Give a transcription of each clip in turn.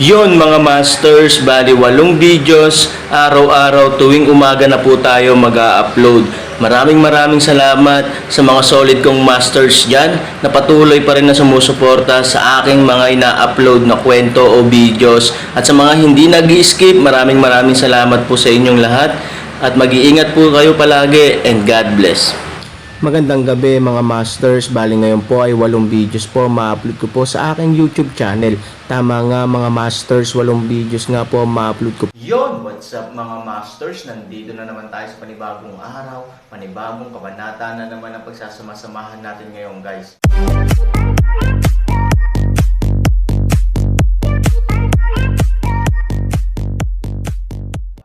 Yon mga masters, bali 8 videos, araw-araw tuwing umaga na po tayo mag-a-upload. Maraming salamat sa mga solid kong masters dyan na patuloy pa rin na sumusuporta sa aking mga ina-upload na kwento o videos. At sa mga hindi nag-skip, maraming salamat po sa inyong lahat. At mag-iingat po kayo palagi and God bless. Magandang gabi mga masters, bali ngayon po ay 8 videos po ma-upload ko po sa aking YouTube channel. Tama nga mga masters, 8 videos nga po ma-upload ko. Yon, what's up mga masters? Nandito na naman tayo sa panibagong araw, panibagong kabanata na naman ang pagsasama-samahan natin ngayon guys.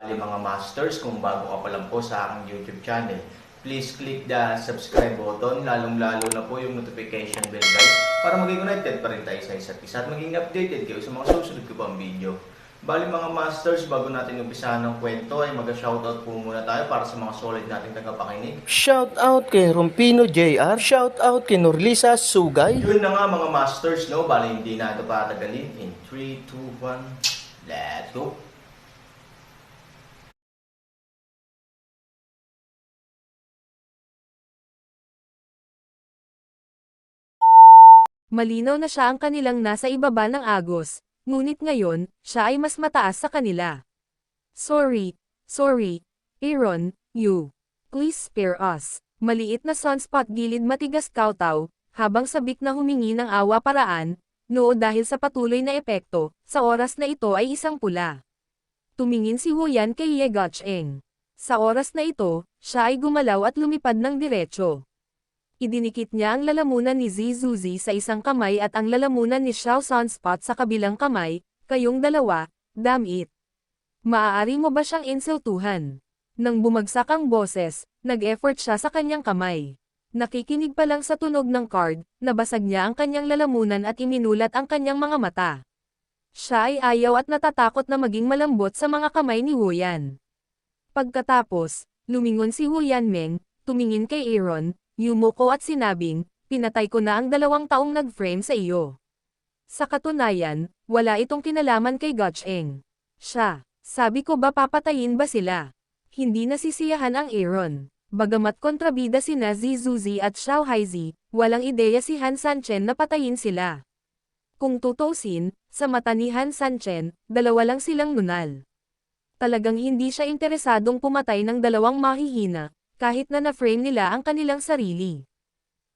Bali mga masters, kung bago ka pa lang po sa aking YouTube channel, please click the subscribe button, lalong-lalo na po yung notification bell guys, para maging connected pa rin tayo sa isa't isa at maging updated kayo sa mga susunod ko pang video. Bali mga masters, bago natin umpisahan ng kwento ay mag-shoutout po muna tayo para sa mga solid nating tagapakinig. Shoutout kay Rompino JR, shoutout kay Norlisa Sugay. Yun na nga mga masters, no? Bali hindi na ito patagalin. In 3, 2, 1, let's go! Malinaw na siya ang kanilang nasa ibaba ng agos, ngunit ngayon, siya ay mas mataas sa kanila. Sorry, Aaron, you. Please spare us. Maliit na sunspot gilid matigas kawtaw, habang sabik na humingi ng awa paraan, noo dahil sa patuloy na epekto, sa oras na ito ay isang pula. Tumingin si Huyan kay Ye Gotcheng. Sa oras na ito, siya ay gumalaw at lumipad ng diretso. Idinikit niya ang lalamunan ni Zizuzi sa isang kamay at ang lalamunan ni Xiao Sunspot sa kabilang kamay, kayong dalawa, damn it. Maaari mo ba siyang insultuhan? Nang bumagsak ang boses, nag-effort siya sa kanyang kamay. Nakikinig pa lang sa tunog ng card, nabasag niya ang kanyang lalamunan at iminulat ang kanyang mga mata. Siya ay ayaw at natatakot na maging malambot sa mga kamay ni Huyan. Pagkatapos, lumingon si Huyan Meng, tumingin kay Aaron, yumuko at sinabing, pinatay ko na ang 2 taong nag-frame sa iyo. Sa katunayan, wala itong kinalaman kay Gotcheng. Siya, sabi ko ba papatayin ba sila? Hindi nasisiyahan ang Aaron. Bagamat kontrabida sina Zizuzi at Xiao Haizi, walang ideya si Han Sanchen na patayin sila. Kung tutusin, sa mata ni Han Sanchen, 2 lang silang nunal. Talagang hindi siya interesadong pumatay ng 2 mahihina, kahit na na-frame nila ang kanilang sarili.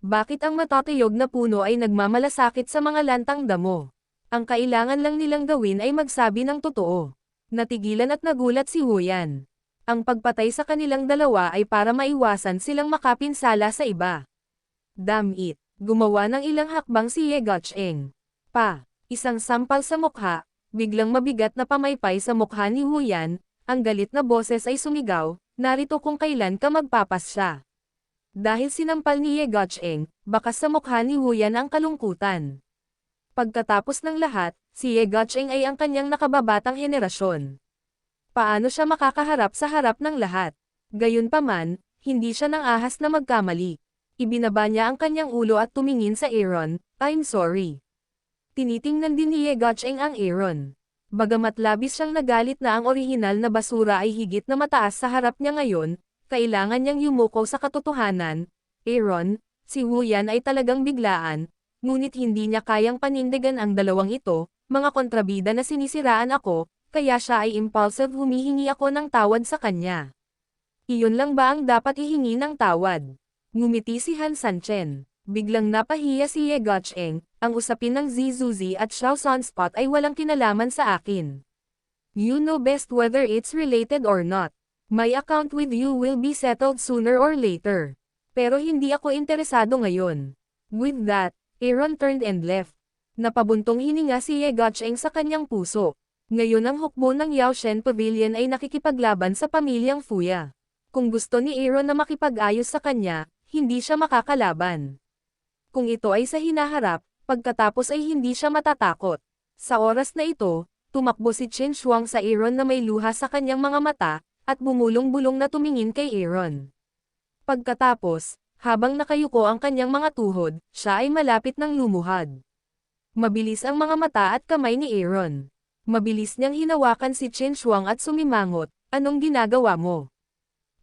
Bakit ang matatayog na puno ay nagmamalasakit sa mga lantang damo? Ang kailangan lang nilang gawin ay magsabi ng totoo. Natigilan at nagulat si Huyan. Ang pagpatay sa kanilang 2 ay para maiwasan silang makapinsala sa iba. Damn it, gumawa ng ilang hakbang si Ye Gotcheng. Isang sampal sa mukha, biglang mabigat na pamaypay sa mukha ni Huyan, ang galit na boses ay sumigaw, narito kung kailan ka magpapasya. Dahil sinampal ni Ye Gotcheng, bakas sa mukha ni Huyan ang kalungkutan. Pagkatapos ng lahat, si Ye Gotcheng ay ang kanyang nakababatang henerasyon. Paano siya makakaharap sa harap ng lahat? Gayunpaman, hindi siya nang ahas na magkamali. Ibinaba niya ang kanyang ulo at tumingin sa Aaron, I'm sorry. Tinitingnan din ni Ye Gotcheng ang Aaron. Bagamat labis siyang nagalit na ang orihinal na basura ay higit na mataas sa harap niya ngayon, kailangan niyang yumuko sa katotohanan. Aaron, si Huyan ay talagang biglaan, ngunit hindi niya kayang panindigan ang 2 ito, mga kontrabida na sinisiraan ako, kaya siya ay impulsive humihingi ako ng tawad sa kanya. Iyon lang ba ang dapat ihingi ng tawad? Ngumiti si Han Sanchen. Biglang napahiya si Ye Gotcheng, ang usapin ng Zizuzi at Xiao Sunspot ay walang kinalaman sa akin. You know best whether it's related or not. My account with you will be settled sooner or later. Pero hindi ako interesado ngayon. With that, Aaron turned and left. Napabuntong hininga si Ye Gotcheng sa kanyang puso. Ngayon ang hukbo ng Yaoshen Pavilion ay nakikipaglaban sa pamilyang Fuya. Kung gusto ni Aaron na makipag-ayos sa kanya, hindi siya makakalaban. Kung ito ay sa hinaharap, pagkatapos ay hindi siya matatakot. Sa oras na ito, tumakbo si Chen Shuang sa Aaron na may luha sa kanyang mga mata, at bumulong-bulong na tumingin kay Aaron. Pagkatapos, habang nakayuko ang kanyang mga tuhod, siya ay malapit ng lumuhad. Mabilis ang mga mata at kamay ni Aaron. Mabilis niyang hinawakan si Chen Shuang at sumimangot, anong ginagawa mo?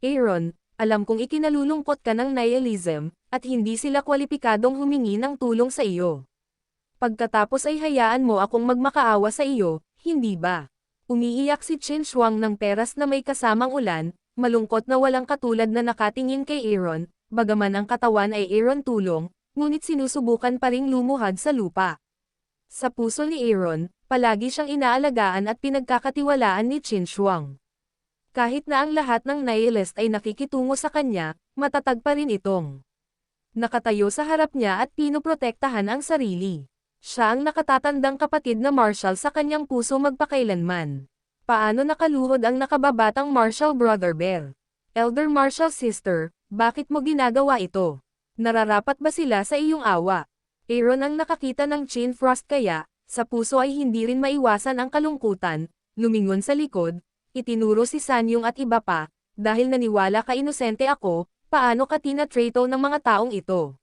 Aaron, alam kong ikinalulungkot ka ng nihilism, at hindi sila kwalipikadong humingi ng tulong sa iyo. Pagkatapos ay hayaan mo akong magmakaawa sa iyo, hindi ba? Umiiyak si Chen Shuang ng peras na may kasamang ulan, malungkot na walang katulad na nakatingin kay Aaron, bagaman ang katawan ay Aaron tulong, ngunit sinusubukan pa ring lumuhad sa lupa. Sa puso ni Aaron, palagi siyang inaalagaan at pinagkakatiwalaan ni Chen Shuang. Kahit na ang lahat ng nihilist ay nakikitungo sa kanya, matatag pa rin itong nakatayo sa harap niya at pinoprotektahan ang sarili. Siya ang nakatatandang kapatid na Marshall sa kanyang puso magpakailanman. Paano nakaluhod ang nakababatang Marshall Brother Bear? Elder Marshall Sister, bakit mo ginagawa ito? Nararapat ba sila sa iyong awa? Aaron ang nakakita ng Chain Frost kaya, sa puso ay hindi rin maiwasan ang kalungkutan, lumingon sa likod, itinuro si Sanyong at iba pa, dahil naniwala ka inosente ako, paano ka tinatrato ng mga taong ito?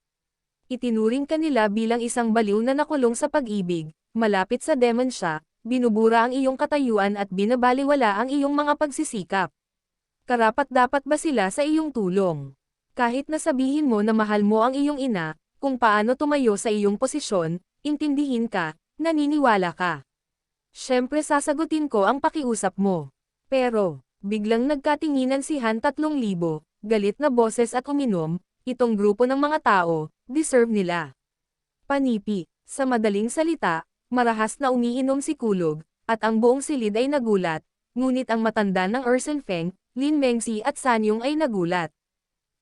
Itinuring kanila bilang isang baliw na nakulong sa pag-ibig, malapit sa demensya, binubura ang iyong katayuan at binabaliwala ang iyong mga pagsisikap. Karapat-dapat ba sila sa iyong tulong? Kahit na sabihin mo na mahal mo ang iyong ina, kung paano tumayo sa iyong posisyon, intindihin ka, naniniwala ka. Siyempre sasagutin ko ang pakiusap mo. Pero, biglang nagkatinginan si Han 3,000, galit na boses at uminom, itong grupo ng mga tao, deserve nila. Panipi, sa madaling salita, marahas na umiinom si Kulog, at ang buong silid ay nagulat, ngunit ang matanda ng Ursen Feng, Lin Mengzi at Sanyong ay nagulat.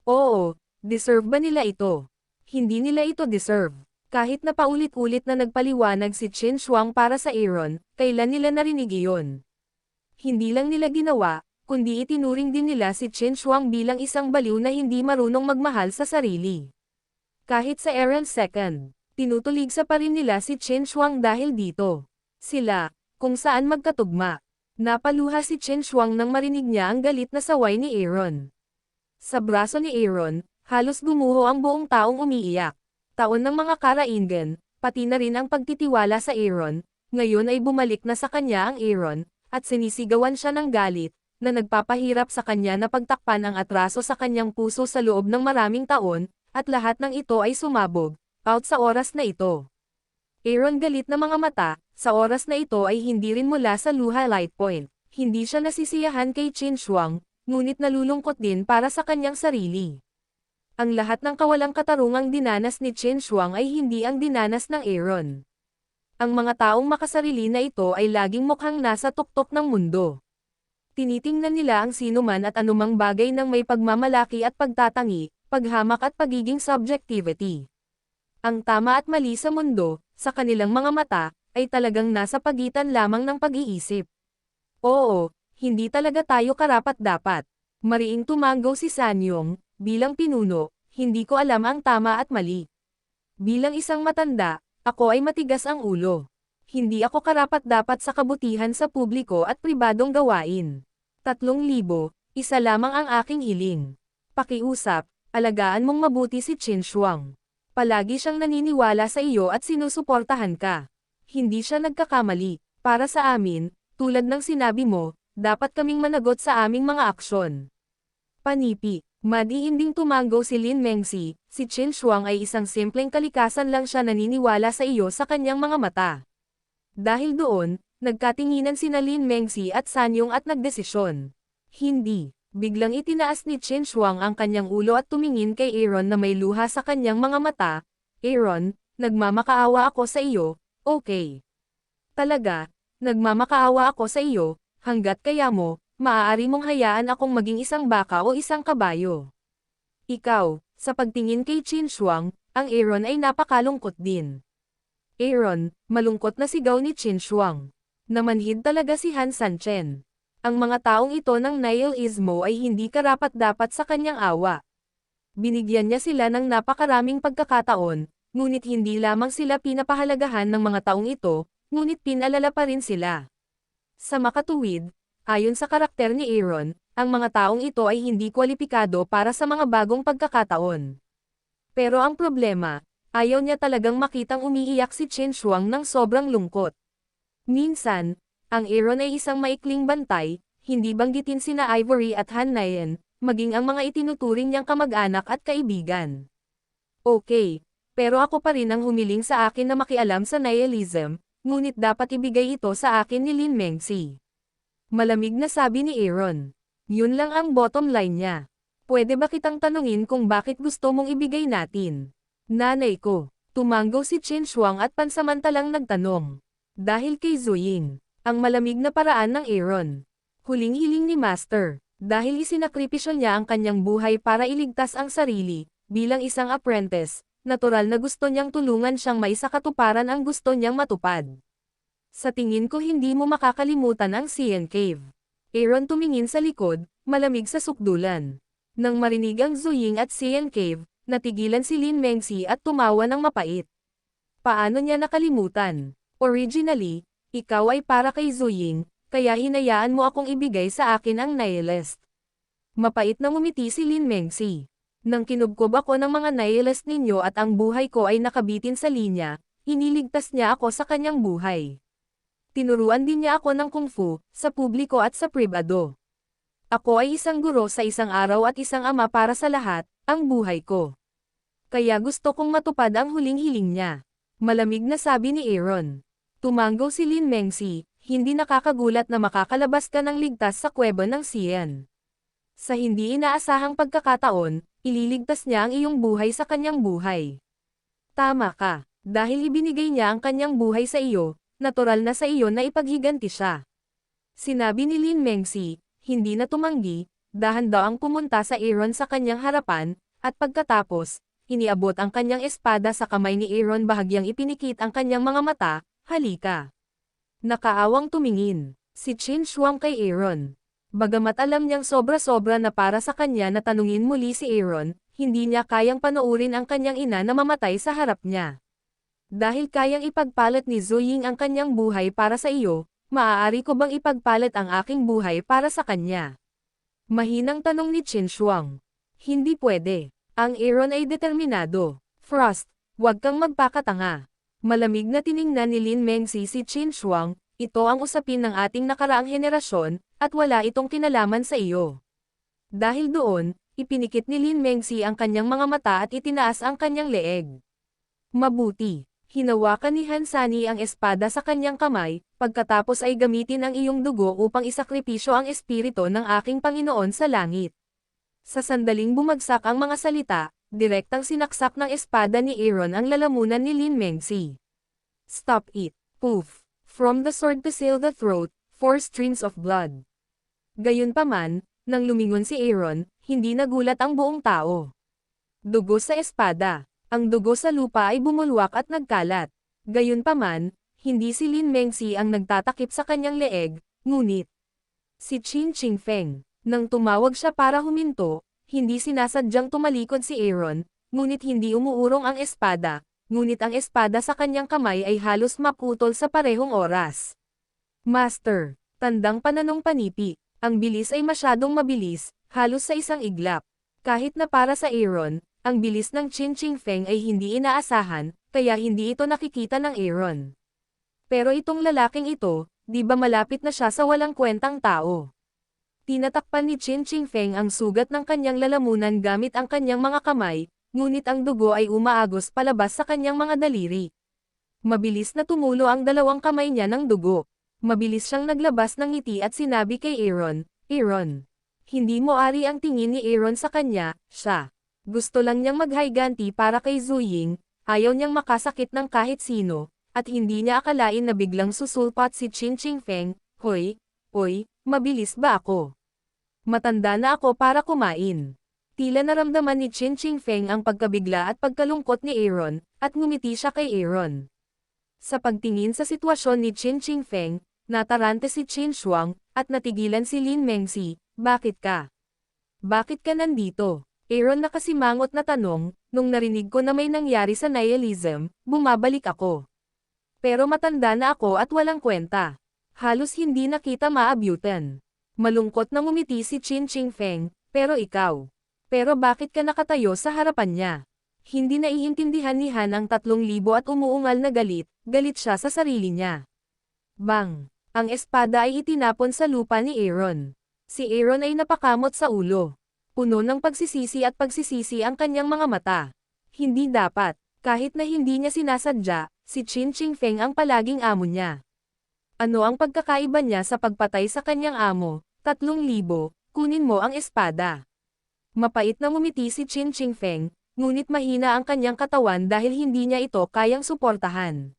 Oo, deserve ba nila ito? Hindi nila ito deserve. Kahit na paulit-ulit na nagpaliwanag si Chen Shuang para sa Aaron, kailan nila narinig iyon? Hindi lang nila ginawa, kundi itinuring din nila si Chen Shuang bilang isang baliw na hindi marunong magmahal sa sarili. Kahit sa Aaron second, tinutuligsa pa rin nila si Chen Shuang dahil dito. Sila, kung saan magkatugma. Napaluha si Chen Shuang nang marinig niya ang galit na saway ni Aaron. Sa braso ni Aaron, halos gumuho ang buong taong umiiyak. Taon ng mga karaingen, pati na rin ang pagtitiwala sa Aaron, ngayon ay bumalik na sa kanya ang Aaron, at sinisigawan siya ng galit, na nagpapahirap sa kanya na pagtakpan ang atraso sa kanyang puso sa loob ng maraming taon, at lahat ng ito ay sumabog, out sa oras na ito. Aaron galit na mga mata, sa oras na ito ay hindi rin mula sa luha light point, hindi siya nasisiyahan kay Chen Shuang, ngunit nalulungkot din para sa kanyang sarili. Ang lahat ng kawalang katarungang dinanas ni Chen Shuang ay hindi ang dinanas ng Aaron. Ang mga taong makasarili na ito ay laging mukhang nasa tuktok ng mundo. Tinitingnan nila ang sinuman at anumang bagay ng may pagmamalaki at pagtatangi, paghamak at pagiging subjectivity. Ang tama at mali sa mundo, sa kanilang mga mata, ay talagang nasa pagitan lamang ng pag-iisip. Oo, hindi talaga tayo karapat-dapat. Mariing tumanggaw si Sanyong, bilang pinuno, hindi ko alam ang tama at mali. Bilang isang matanda, ako ay matigas ang ulo. Hindi ako karapat-dapat sa kabutihan sa publiko at pribadong gawain. 3,000, isa lamang ang aking hiling. Pakiusap, alagaan mong mabuti si Chen Shuang. Palagi siyang naniniwala sa iyo at sinusuportahan ka. Hindi siya nagkakamali. Para sa amin, tulad ng sinabi mo, dapat kaming managot sa aming mga aksyon. Panipi, madiinding tumanggo si Lin Mengzi, si Chen Shuang ay isang simpleng kalikasan lang siya naniniwala sa iyo sa kanyang mga mata. Dahil doon, nagkatinginan sina Lin Mengzi at Sanyong at nagdesisyon. Hindi, biglang itinaas ni Chen Shuang ang kanyang ulo at tumingin kay Aaron na may luha sa kanyang mga mata. Aaron, nagmamakaawa ako sa iyo, okay. Talaga, nagmamakaawa ako sa iyo, hanggat kaya mo, maaari mong hayaan akong maging isang baka o isang kabayo. Ikaw, sa pagtingin kay Chen Shuang, ang Aaron ay napakalungkot din. Aaron, malungkot na sigaw ni Chen Shuang. Namanhid talaga si Han Sanchen. Ang mga taong ito ng nihilismo ay hindi karapat-dapat sa kanyang awa. Binigyan niya sila ng napakaraming pagkakataon, ngunit hindi lamang sila pinapahalagahan ng mga taong ito, ngunit pinalala pa rin sila. Sa makatuwid, ayon sa karakter ni Aaron, ang mga taong ito ay hindi kwalipikado para sa mga bagong pagkakataon. Pero ang problema, ayaw niya talagang makitang umiiyak si Chen Shuang ng sobrang lungkot. Minsan, Ang Aaron ay isang maikling bantay, hindi banggitin sina Ivory at Han Nayan, maging ang mga itinuturing niyang kamag-anak at kaibigan. Okay, pero ako pa rin ang humiling sa akin na makialam sa nihilism, ngunit dapat ibigay ito sa akin ni Lin Mengzi. Malamig na sabi ni Aaron. Yun lang ang bottom line niya. Pwede ba kitang tanungin kung bakit gusto mong ibigay natin? Nanay ko. Tumanggo si Chen Shuang at pansamantalang nagtanong. Dahil kay Zuying. Ang malamig na paraan ng Aaron. Huling-hiling ni Master. Dahil isinakripisyo niya ang kanyang buhay para iligtas ang sarili, bilang isang apprentice, natural na gusto niyang tulungan siyang maisakatuparan ang gusto niyang matupad. Sa tingin ko hindi mo makakalimutan ang Xian Cave. Aaron tumingin sa likod, malamig sa sukdulan. Nang marinig ang Zuying at Xian Cave, natigilan si Lin Mengzi at tumawa ng mapait. Paano niya nakalimutan? Originally, ikaw ay para kay Zuying, kaya hinayaan mo akong ibigay sa akin ang nihilist. Mapait na ngumiti si Lin Mengzi. Nang kinubkob ako ng mga nihilist ninyo at ang buhay ko ay nakabitin sa linya, iniligtas niya ako sa kanyang buhay. Tinuruan din niya ako ng kung fu, sa publiko at sa pribado. Ako ay isang guro sa isang araw at isang ama para sa lahat, ang buhay ko. Kaya gusto kong matupad ang huling hiling niya. Malamig na sabi ni Aaron. Tumanggo si Lin Mengzi, hindi nakakagulat na makakalabas ka ng ligtas sa kuweba ng Xian. Sa hindi inaasahang pagkakataon, ililigtas niya ang iyong buhay sa kanyang buhay. Tama ka, dahil ibinigay niya ang kanyang buhay sa iyo, natural na sa iyo na ipaghiganti siya. Sinabi ni Lin Mengzi, hindi na tumanggi, dahan-daang pumunta sa Aaron sa kanyang harapan, at pagkatapos, iniabot ang kanyang espada sa kamay ni Aaron bahagyang ipinikit ang kanyang mga mata, halika. Nakaawang tumingin, si Chen Shuang kay Aaron. Bagamat alam niyang sobra-sobra na para sa kanya na tanungin muli si Aaron, hindi niya kayang panoorin ang kanyang ina na mamatay sa harap niya. Dahil kayang ipagpalit ni Zuying ang kanyang buhay para sa iyo, maaari ko bang ipagpalit ang aking buhay para sa kanya? Mahinang tanong ni Chen Shuang. Hindi pwede. Ang Aaron ay determinado. Frost, huwag kang magpakatanga. Malamig na tiningnan ni Lin Mengzi si Chen Shuang, ito ang usapin ng ating nakaraang henerasyon, at wala itong kinalaman sa iyo. Dahil doon, ipinikit ni Lin Mengzi ang kanyang mga mata at itinaas ang kanyang leeg. Mabuti. Hinawakan ni Hansani ang espada sa kanyang kamay, pagkatapos ay gamitin ang iyong dugo upang isakripisyo ang espiritu ng aking Panginoon sa langit. Sa sandaling bumagsak ang mga salita, direktang sinaksak ng espada ni Aaron ang lalamunan ni Lin Mengzi. Stop it. Poof. From the sword to seal the throat, 4 streams of blood. Gayunpaman, nang lumingon si Aaron, hindi nagulat ang buong tao. Dugo sa espada. Ang dugo sa lupa ay bumulwak at nagkalat. Gayunpaman, hindi si Lin Mengzi ang nagtatakip sa kanyang leeg, ngunit si Qin Qingfeng. Nang tumawag siya para huminto, hindi sinasadyang tumalikod si Aaron, ngunit hindi umuurong ang espada, ngunit ang espada sa kanyang kamay ay halos maputol sa parehong oras. Master, tandang pananong panipi, ang bilis ay masyadong mabilis, halos sa isang iglap. Kahit na para sa Aaron, ang bilis ng Qin Qingfeng ay hindi inaasahan, kaya hindi ito nakikita ng Aaron. Pero itong lalaking ito, di ba malapit na siya sa walang kwentang tao? Tinatakpan ni Qin Qingfeng ang sugat ng kanyang lalamunan gamit ang kanyang mga kamay, ngunit ang dugo ay umaagos palabas sa kanyang mga daliri. Mabilis na tumulo ang dalawang kamay niya ng dugo. Mabilis siyang naglabas ng ngiti at sinabi kay Aaron, Aaron, hindi mo ari ang tingin ni Aaron sa kanya, siya. Gusto lang niyang maghiganti para kay Zuying, ayaw niyang makasakit ng kahit sino, at hindi niya akalain na biglang susulpat si Qin Qingfeng, Hoy, mabilis ba ako? Matanda na ako para kumain. Tila naramdaman ni Qin Qingfeng ang pagkabigla at pagkalungkot ni Aaron, at ngumiti siya kay Aaron. Sa pagtingin sa sitwasyon ni Qin Qingfeng, natarante si Chen Shuang, at natigilan si Lin Mengzi, bakit ka? Bakit ka nandito? Aaron nakasimangot na tanong, nung narinig ko na may nangyari sa nihilism, bumabalik ako. Pero matanda na ako at walang kwenta. Halos hindi na kita maabyutan. Malungkot na ngumiti si Qin Qingfeng, pero ikaw. Pero bakit ka nakatayo sa harapan niya? Hindi naiintindihan ni Han ang 3,000 at umuungal na galit, galit siya sa sarili niya. Bang! Ang espada ay itinapon sa lupa ni Aaron. Si Aaron ay napakamot sa ulo. Puno ng pagsisisi at pagsisisi ang kanyang mga mata. Hindi dapat, kahit na hindi niya sinasadya, si Qin Qingfeng ang palaging amo niya. Ano ang pagkakaiba niya sa pagpatay sa kanyang amo? 3,000, kunin mo ang espada. Mapait na ngumiti si Qin Qingfeng, ngunit mahina ang kanyang katawan dahil hindi niya ito kayang suportahan.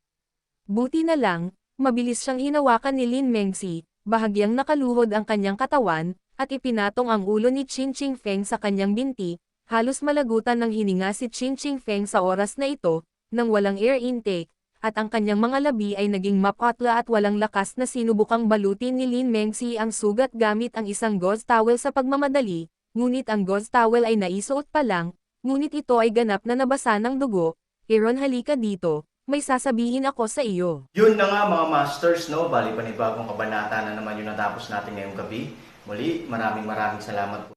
Buti na lang, mabilis siyang hinawakan ni Lin Mengxi, bahagyang nakaluhod ang kanyang katawan, at ipinatong ang ulo ni Qin Qingfeng sa kanyang binti. Halos malagutan ng hininga si Qin Qingfeng sa oras na ito, nang walang air intake, at ang kanyang mga labi ay naging mapatla at walang lakas na sinubukang balutin ni Lin Mengxi ang sugat gamit ang isang gauze towel sa pagmamadali, ngunit ang gauze towel ay naisuot pa lang, ngunit ito ay ganap na nabasa ng dugo. Aaron, halika dito, may sasabihin ako sa iyo. Yun na nga mga masters, no? Bali panibagong kabanata na naman yung natapos natin ngayong gabi. Muli, maraming salamat po.